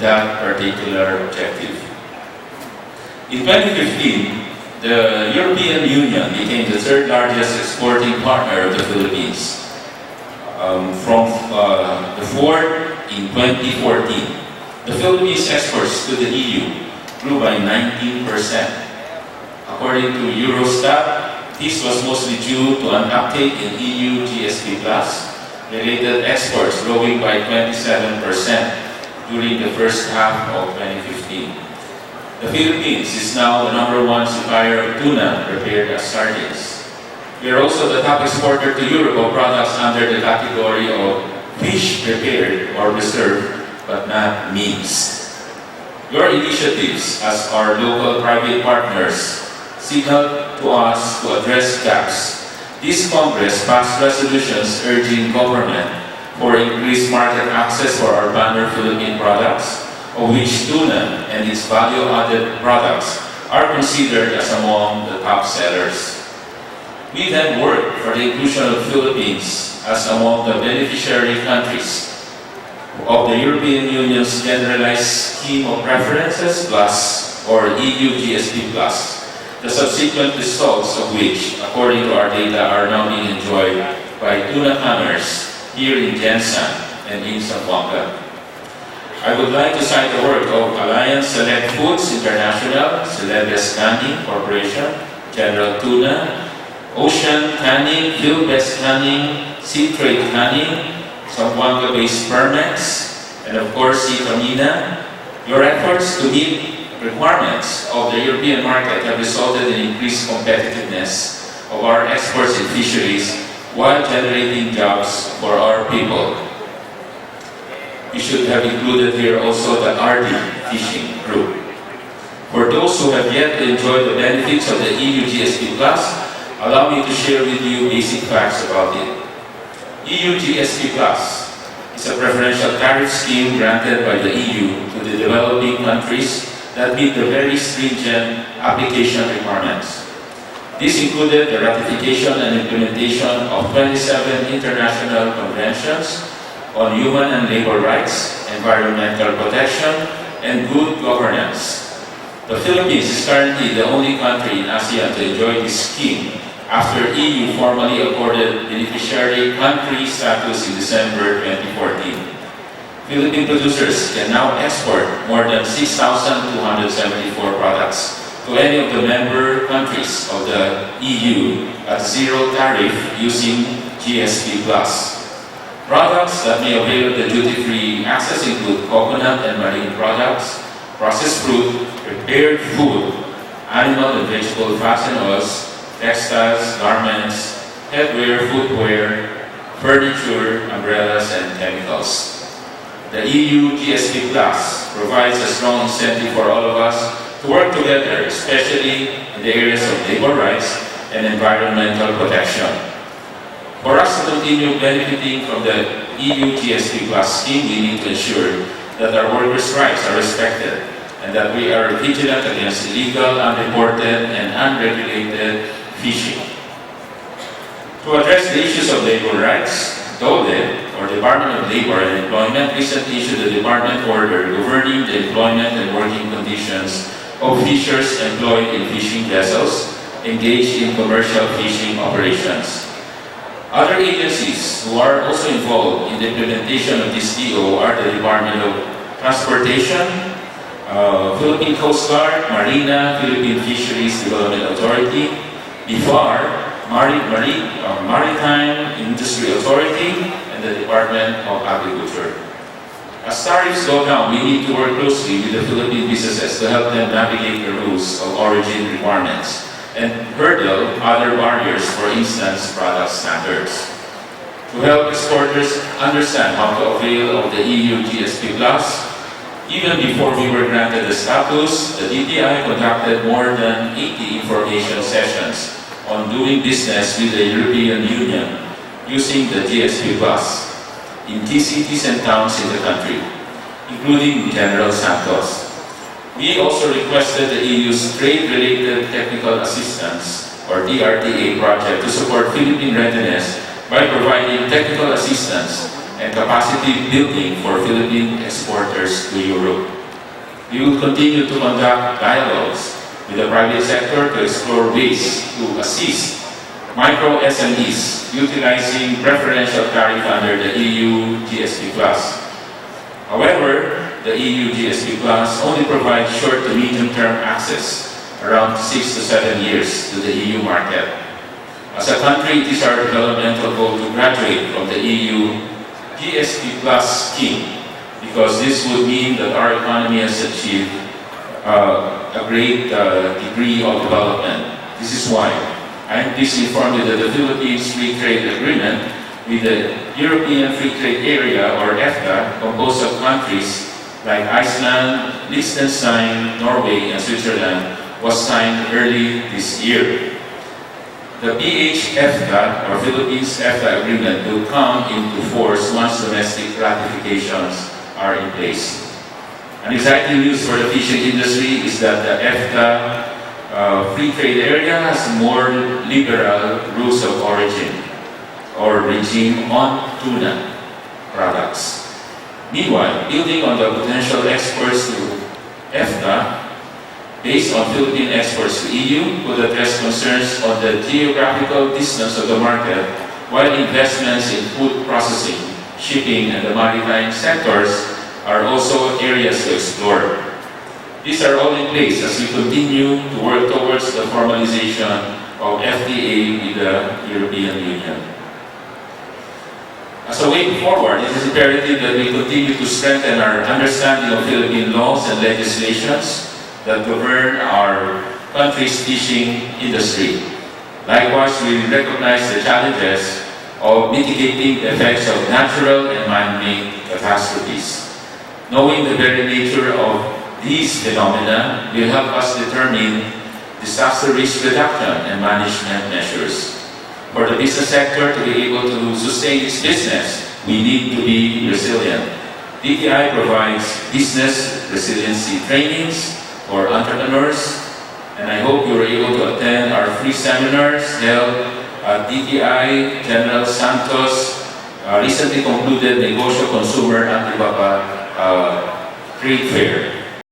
that particular objective. In 2015, the European Union became the third largest exporting partner of the Philippines, from the fourth in 2014. The Philippines' exports to the EU grew by 19%. According to Eurostat, this was mostly due to an uptake in EU GSP Plus related exports growing by 27% during the first half of 2015. The Philippines is now the #1 supplier of tuna prepared as sardines. We are also the top exporter to Europe of products under the category of fish prepared or preserved but not minced. Your initiatives as our local private partners signal to us to address gaps. This Congress passed resolutions urging government for increased market access for our banner Philippine products, of which tuna and its value-added products are considered as among the top sellers. We then work for the inclusion of Philippines as among the beneficiary countries of the European Union's Generalized Scheme of Preferences Plus, or EU GSP Plus, the subsequent results of which, according to our data, are now being enjoyed by tuna canners here in Jensan and in Zamboanga. I would like to cite the work of Alliance Select Foods International, Celebes Canning Corporation, General Tuna, Ocean Canning, Philbest Canning, Sea Trade Canning, Zamboanga-based Permex, and of course, Citamina. Your efforts to meet requirements of the European market have resulted in increased competitiveness of our exports in fisheries while generating jobs for our people. We should have included here also the RD Fishing Group. For those who have yet to enjoy the benefits of the EU GSP Plus, allow me to share with you basic facts about it. EU GSP Plus is a preferential tariff scheme granted by the EU to the developing countries that meet the very stringent application requirements. This included the ratification and implementation of 27 international conventions on human and labor rights, environmental protection, and good governance. The Philippines is currently the only country in ASEAN to enjoy this scheme after EU formally accorded beneficiary country status in December 2014. Philippine producers can now export more than 6,274 products to any of the member countries of the EU at zero tariff using GSP Plus. Products that may avail of the duty-free access include coconut and marine products, processed fruit, prepared food, animal and vegetable fats and oils, textiles, garments, headwear, footwear, furniture, umbrellas, and chemicals. The EU GSP Plus provides a strong incentive for all of us to work together, especially in the areas of labor rights and environmental protection. For us to continue benefiting from the EU GSP Plus scheme, we need to ensure that our workers' rights are respected and that we are vigilant against illegal, unreported, and unregulated fishing. To address the issues of labor rights, DOLE, or Department of Labor and Employment, recently issued a department order governing the employment and working conditions of fishers employed in fishing vessels engaged in commercial fishing operations. Other agencies who are also involved in the implementation of this DO are the Department of Transportation, Philippine Coast Guard, Marina, Philippine Fisheries Development Authority, BIFAR, Maritime Industry Authority, and the Department of Agriculture. As tariffs go down, we need to work closely with the Philippine businesses to help them navigate the rules of origin requirements and hurdle other barriers, for instance, product standards. To help exporters understand how to avail of the EU GSP Plus, even before we were granted the status, the DTI conducted more than 80 information sessions on doing business with the European Union using the GSP Plus in key cities and towns in the country, including General Santos. We also requested the EU's Trade-Related Technical Assistance, or TRTA project, to support Philippine readiness by providing technical assistance and capacity building for Philippine exporters to Europe. We will continue to conduct dialogues with the private sector to explore ways to assist micro SMEs utilizing preferential tariff under the EU GSP+. However, the EU GSP Plus only provides short to medium-term access, around 6 to 7 years, to the EU market. As a country, it is our developmental goal to graduate from the EU GSP Plus scheme, because this would mean that our economy has achieved a great degree of development. This is why I am pleased to inform you that the Philippines Free Trade Agreement with the European Free Trade Area, or EFTA, composed of countries like Iceland, Liechtenstein, Norway, and Switzerland, was signed early this year. The PH-EFTA, or Philippines EFTA Agreement, will come into force once domestic ratifications are in place. An exciting news for the fishing industry is that the EFTA Free Trade Area has more liberal rules of origin, or regime, on tuna products. Meanwhile, building on the potential exports to EFTA, based on Philippine exports to EU, could address concerns on the geographical distance of the market, while investments in food processing, shipping, and the maritime sectors are also areas to explore. These are all in place as we continue to work towards the formalization of FTA with the European Union. As a way forward, it is imperative that we continue to strengthen our understanding of Philippine laws and legislations that govern our country's fishing industry. Likewise, we recognize the challenges of mitigating the effects of natural and man-made catastrophes. Knowing the very nature of these phenomena will help us determine disaster risk reduction and management measures. For the business sector to be able to sustain its business, we need to be resilient. DTI provides business resiliency trainings for entrepreneurs, and I hope you were able to attend our free seminars held at DTI General Santos recently concluded Negosyo Consumer Antibaba Trade Fair.